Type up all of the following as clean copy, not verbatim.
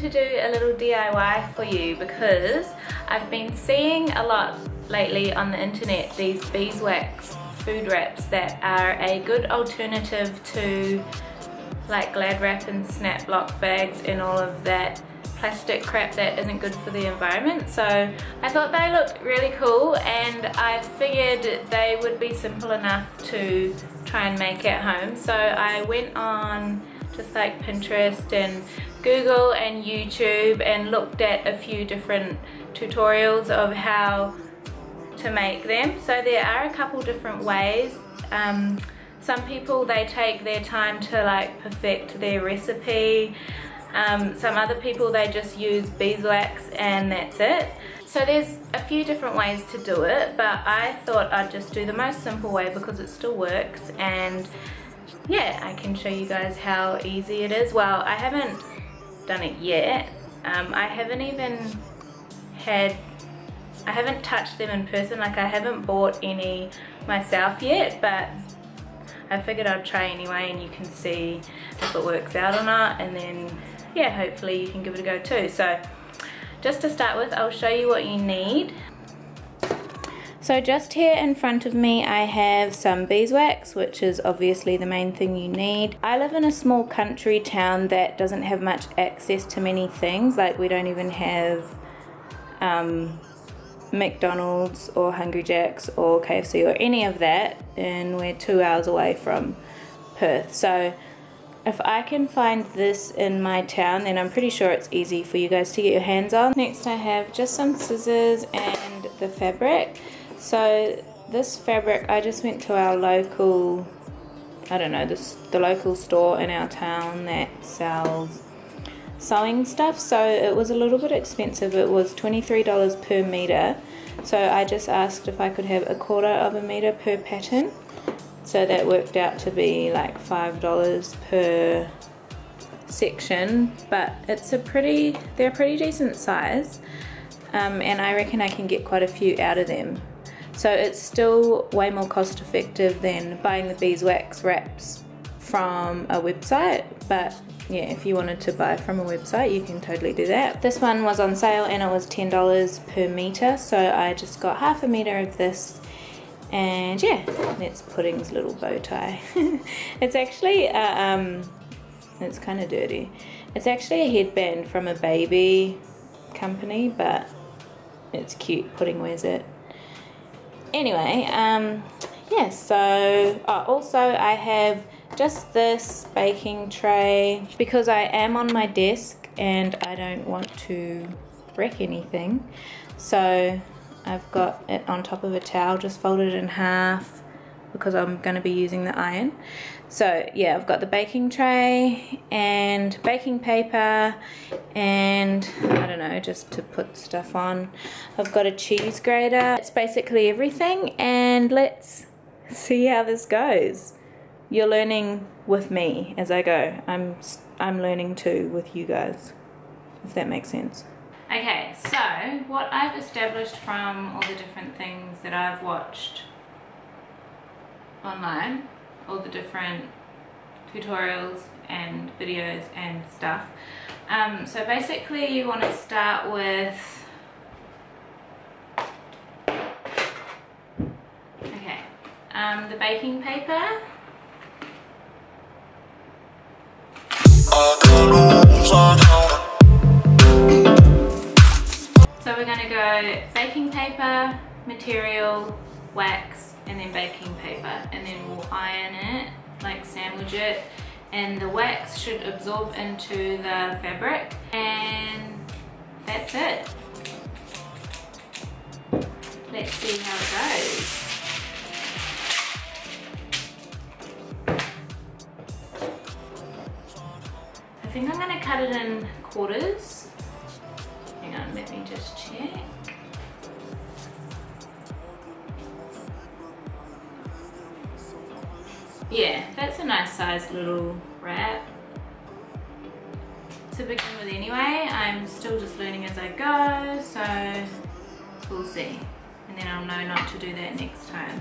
to do a little DIY for you because I've been seeing a lot lately on the internet these beeswax food wraps that are a good alternative to like Glad wrap and snap lock bags and all of that plastic crap that isn't good for the environment. So I thought they looked really cool and I figured they would be simple enough to try and make at home. So I went on just like Pinterest and Google and YouTube and looked at a few different tutorials of how to make them. So there are a couple different ways. Some people, they take their time to like perfect their recipe. Some other people, they just use beeswax and that's it. So there's a few different ways to do it, but I thought I'd just do the most simple way because it still works, and yeah, I can show you guys how easy it is. Well, I haven't done it yet. I haven't touched them in person, like I haven't bought any myself yet, but I figured I'd try anyway and you can see if it works out or not, and then yeah, hopefully you can give it a go too. So just to start with, I'll show you what you need. So just here in front of me I have some beeswax, which is obviously the main thing you need. I live in a small country town that doesn't have much access to many things, like we don't even have McDonald's or Hungry Jack's or KFC or any of that, and we're 2 hours away from Perth. So if I can find this in my town, then I'm pretty sure it's easy for you guys to get your hands on. Next I have just some scissors and the fabric. So this fabric, I just went to our local, I don't know, the local store in our town that sells sewing stuff. So it was a little bit expensive. It was $23 per meter. So I just asked if I could have 1/4 of a meter per pattern. So that worked out to be like $5 per section, but it's they're a pretty decent size, and I reckon I can get quite a few out of them. So it's still way more cost effective than buying the beeswax wraps from a website, but yeah, if you wanted to buy from a website you can totally do that. This one was on sale and it was $10 per meter, so I just got 1/2 meter of this. And yeah, that's Pudding's little bow tie. It's actually it's kind of dirty. It's actually a headband from a baby company, but it's cute. Pudding wears it. Anyway, yeah, so also I have just this baking tray because I am on my desk and I don't want to wreck anything. So I've got it on top of a towel, just folded in half because I'm going to be using the iron. So yeah, I've got the baking tray and baking paper and I don't know, just to put stuff on. I've got a cheese grater. It's basically everything, and let's see how this goes. You're learning with me as I go. I'm learning too with you guys, if that makes sense. Okay, so what I've established from all the different things that I've watched online, all the different tutorials and videos and stuff. So basically you want to start with, okay, the baking paper. So we're going to go baking paper, material, wax, and then baking paper, and then we'll iron it, like sandwich it, and the wax should absorb into the fabric, and that's it. Let's see how it goes. I think I'm going to cut it in quarters. Hang on, let me just check. Yeah, that's a nice sized little wrap to begin with anyway. I'm still just learning as I go, so we'll see. And then I'll know not to do that next time.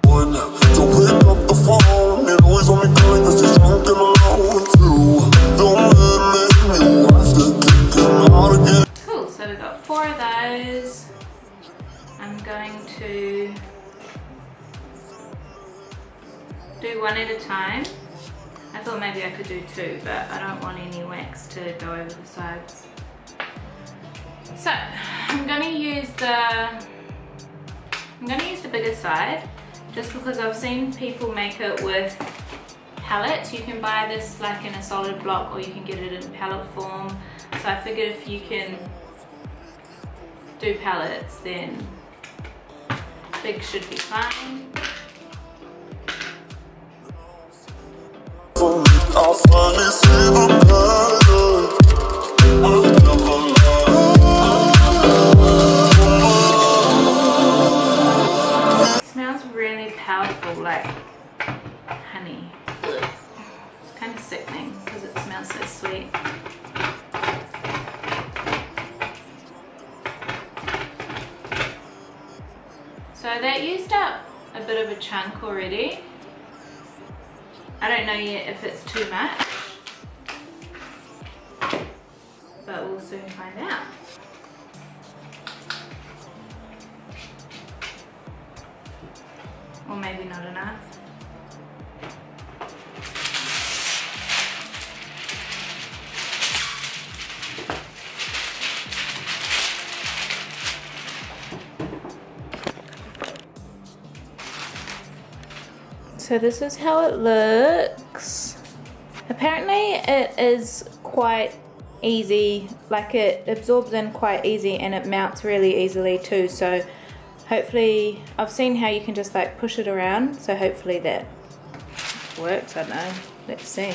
Don't pick up the phone, it always on me calling 'cause you're drunk and alone too. Don't let me do one at a time. I thought maybe I could do two, but I don't want any wax to go over the sides. So I'm gonna use the bigger side, just because I've seen people make it with pallets. You can buy this like in a solid block, or you can get it in pallet form. So I figured if you can do pallets, then big should be fine. It smells really powerful, like honey. It's kind of sickening because it smells so sweet. So that used up a bit of a chunk already. I don't know yet if it's too much, but we'll soon find out. Or maybe not enough. So this is how it looks. Apparently it is quite easy, like it absorbs in quite easy and it melts really easily too. So hopefully, I've seen how you can just like push it around, so hopefully that works. I don't know, let's see.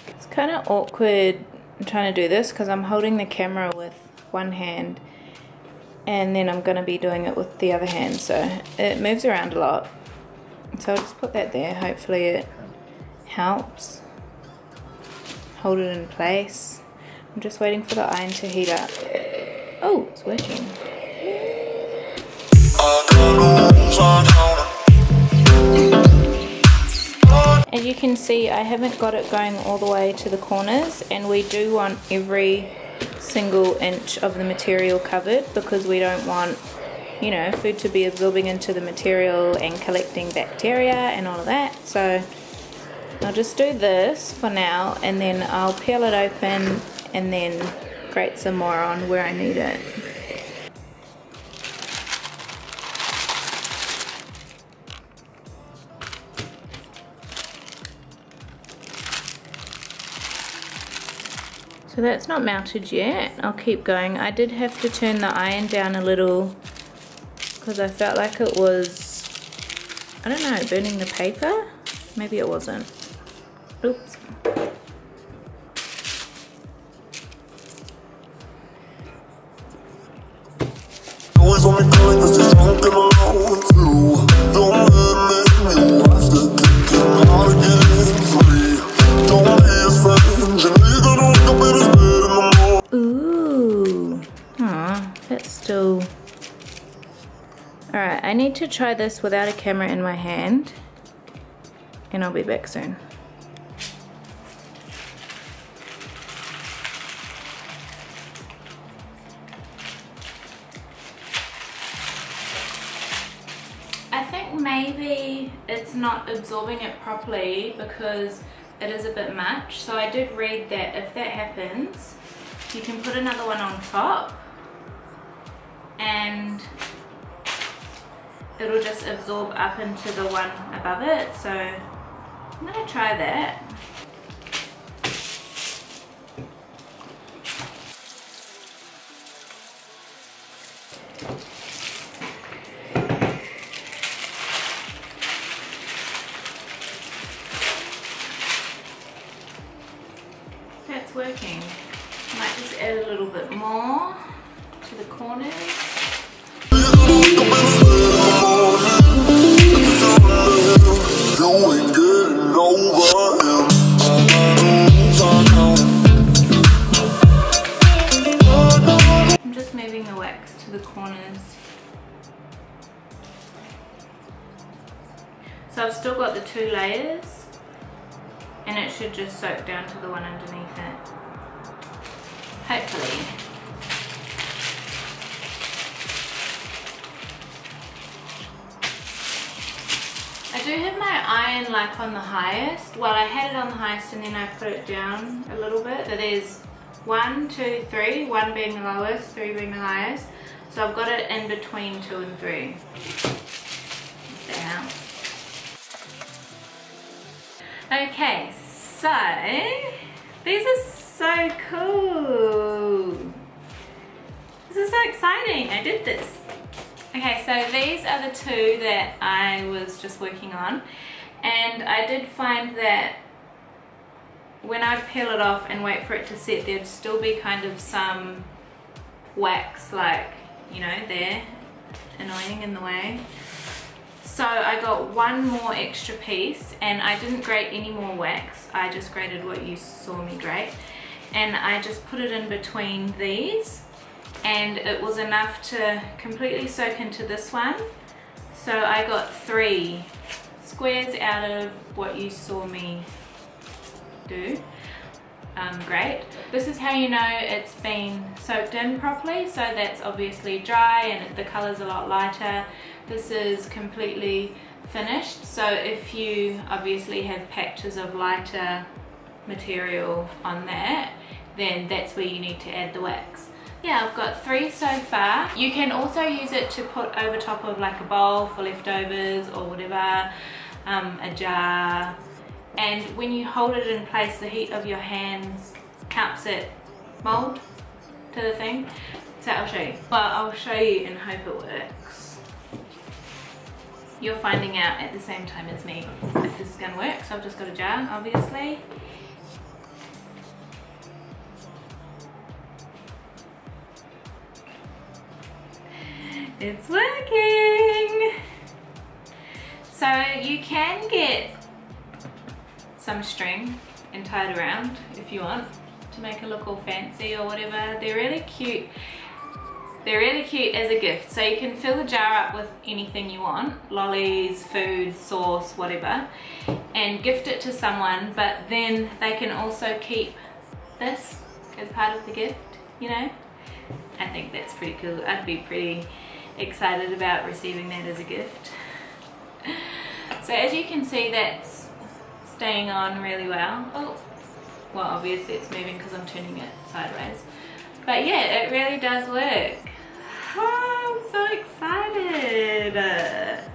It's kind of awkward trying to do this because I'm holding the camera with one hand and then I'm going to be doing it with the other hand, so it moves around a lot. So I'll just put that there, hopefully it helps hold it in place. I'm just waiting for the iron to heat up. Oh, it's working. As you can see, I haven't got it going all the way to the corners, and we do want every single inch of the material covered because we don't want, you know, food to be absorbing into the material and collecting bacteria and all of that. So I'll just do this for now, and then I'll peel it open and then grate some more on where I need it. So that's not melted yet. I'll keep going. I did have to turn the iron down a little because I felt like it was, I don't know, burning the paper? Maybe it wasn't. Oops. Ooh. Aw, that's still... Alright, I need to try this without a camera in my hand, and I'll be back soon. I think maybe it's not absorbing it properly because it is a bit much. So I did read that if that happens, you can put another one on top and it'll just absorb up into the one above it. So I'm gonna try that. That's working. Might just add a little bit more to the corners. I'm just moving the wax to the corners. So I've still got the 2 layers, and it should just soak down to the one underneath it. Hopefully. I do have my mine like on the highest. Well, I had it on the highest and then I put it down a little bit. So there's 1, 2, 3, 1 being the lowest, 3 being the highest. So I've got it in between 2 and 3. If that helps. Okay, so these are so cool. This is so exciting. I did this. Okay, so these are the 2 that I was just working on, and I did find that when I peel it off and wait for it to set, there'd still be kind of some wax, like, you know, there, annoying in the way. So I got 1 more extra piece, and I didn't grate any more wax. I just grated what you saw me grate, and I just put it in between these, and it was enough to completely soak into this one. So I got 3 squares out of what you saw me do. Great. This is how you know it's been soaked in properly. So that's obviously dry and the color's a lot lighter. This is completely finished. So if you obviously have patches of lighter material on that, then that's where you need to add the wax. Yeah, I've got 3 so far. You can also use it to put over top of like a bowl for leftovers or whatever, a jar. And when you hold it in place, the heat of your hands helps it mold to the thing. So I'll show you. Well, I'll show you and hope it works. You're finding out at the same time as me if this is going to work. So I've just got a jar, obviously. It's working! So you can get some string and tie it around if you want to make it look all fancy or whatever. They're really cute. They're really cute as a gift. So you can fill the jar up with anything you want, lollies, food, sauce, whatever, and gift it to someone, but then they can also keep this as part of the gift, you know? I think that's pretty cool. I'd be pretty excited about receiving that as a gift. So as you can see, that's staying on really well. Oh, well, obviously it's moving because I'm turning it sideways. But yeah, it really does work. Oh, I'm so excited.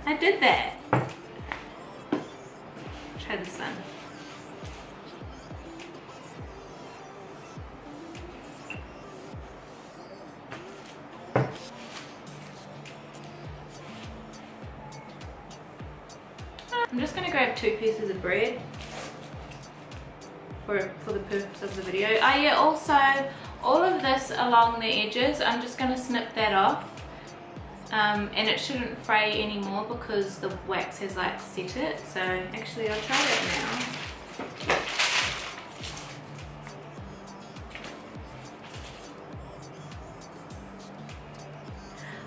I did that. Try this one. I'm just going to grab 2 pieces of bread for the purpose of the video. Oh yeah, also all of this along the edges, I'm just going to snip that off, and it shouldn't fray anymore because the wax has like set it. So actually I'll try that now.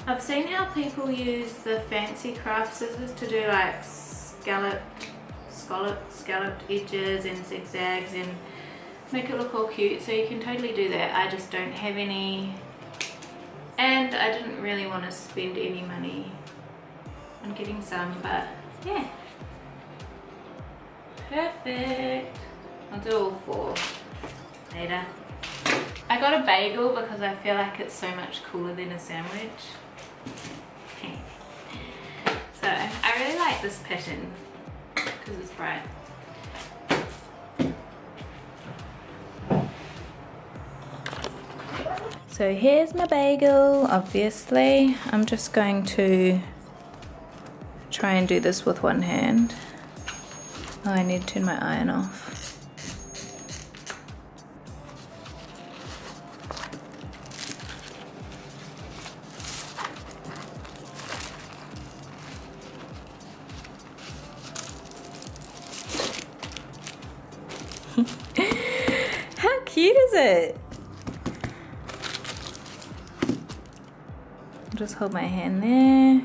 I've seen how people use the fancy craft scissors to do like scalloped edges and zigzags and make it look all cute, so you can totally do that. I just don't have any, and I didn't really want to spend any money on getting some, but yeah, perfect. I'll do all 4 later. I got a bagel because I feel like it's so much cooler than a sandwich. So I really like this pattern because it's bright. So here's my bagel, obviously. I'm just going to try and do this with one hand. Oh, I need to turn my iron off. How cute is it? Just hold my hand there.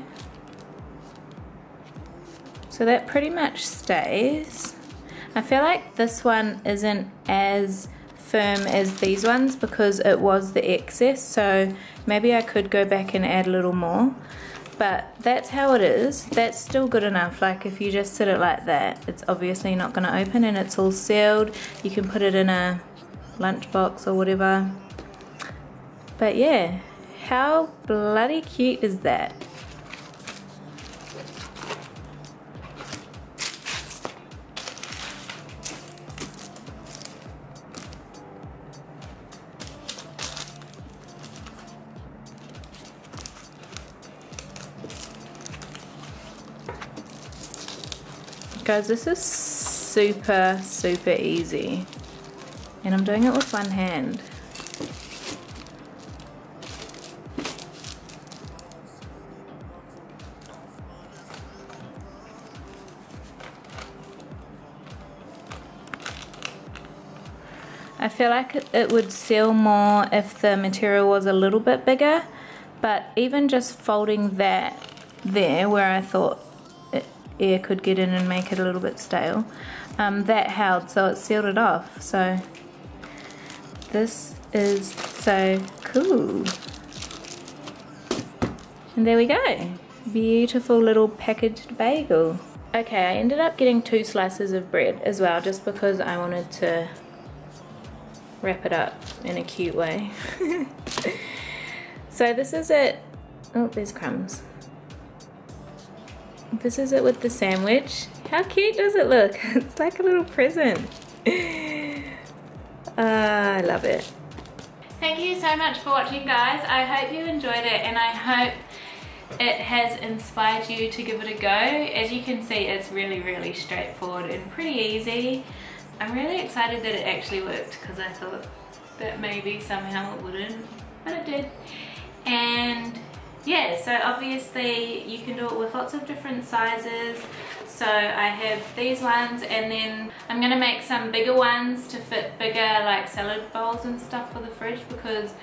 So that pretty much stays. I feel like this one isn't as firm as these ones because it was the excess, so maybe I could go back and add a little more. but that's how it is. That's still good enough. Like if you just sit it like that, it's obviously not going to open, and it's all sealed. You can put it in a lunchbox or whatever. But yeah, how bloody cute is that? Guys, this is super easy, and I'm doing it with one hand. I feel like it would seal more if the material was a little bit bigger, but even just folding that there where I thought air could get in and make it a little bit stale, that held, so it sealed it off. So this is so cool. And there we go, beautiful little packaged bagel. Okay, I ended up getting 2 slices of bread as well, just because I wanted to wrap it up in a cute way. So this is it. Oh, there's crumbs. This is it with the sandwich. How cute does it look? It's like a little present. I love it. Thank you so much for watching, guys. I hope you enjoyed it, and I hope it has inspired you to give it a go. As you can see, it's really straightforward and pretty easy. I'm really excited that it actually worked, because I thought that maybe somehow it wouldn't, but it did. And yeah, so obviously you can do it with lots of different sizes. So I have these ones, and then I'm gonna make some bigger ones to fit bigger like salad bowls and stuff for the fridge, because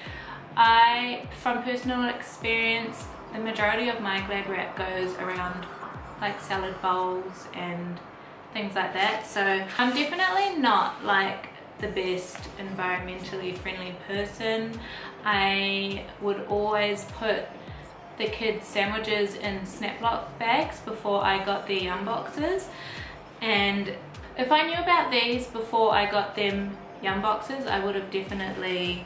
from personal experience, the majority of my Glad wrap goes around like salad bowls and things like that. So I'm definitely not like the best environmentally friendly person. I would always put the kids' sandwiches in Snaplock bags before I got the Yum boxes, and if I knew about these before I got them Yum boxes, I would have definitely,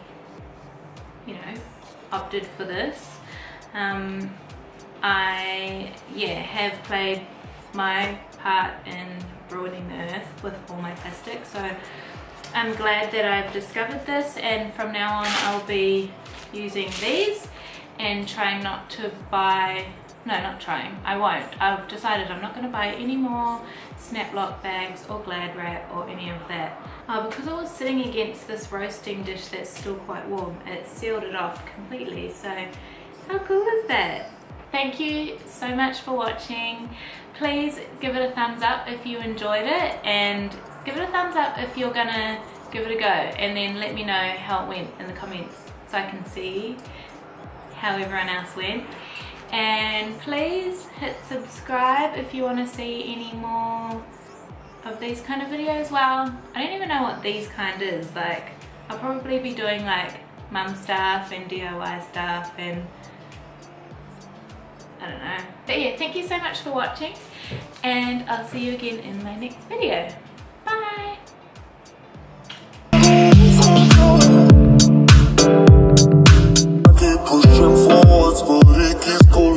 you know, opted for this. I have played my part in ruining the earth with all my plastic, so I'm glad that I've discovered this, and from now on I'll be using these and trying not to buy, no, not trying, I won't. I've decided I'm not going to buy any more Snaplock bags or Glad wrap or any of that. Because I was sitting against this roasting dish that's still quite warm, it sealed it off completely, so how cool is that? Thank you so much for watching. Please give it a thumbs up if you enjoyed it, and give it a thumbs up if you're gonna give it a go, and then let me know how it went in the comments so I can see how everyone else went. And please hit subscribe if you want to see any more of these kind of videos. Well, I don't even know what these kind is. Like, I'll probably be doing like mum stuff and DIY stuff, and I don't know. But yeah, thank you so much for watching, and I'll see you again in my next video. Bye! Pushing forwards, but it keeps going.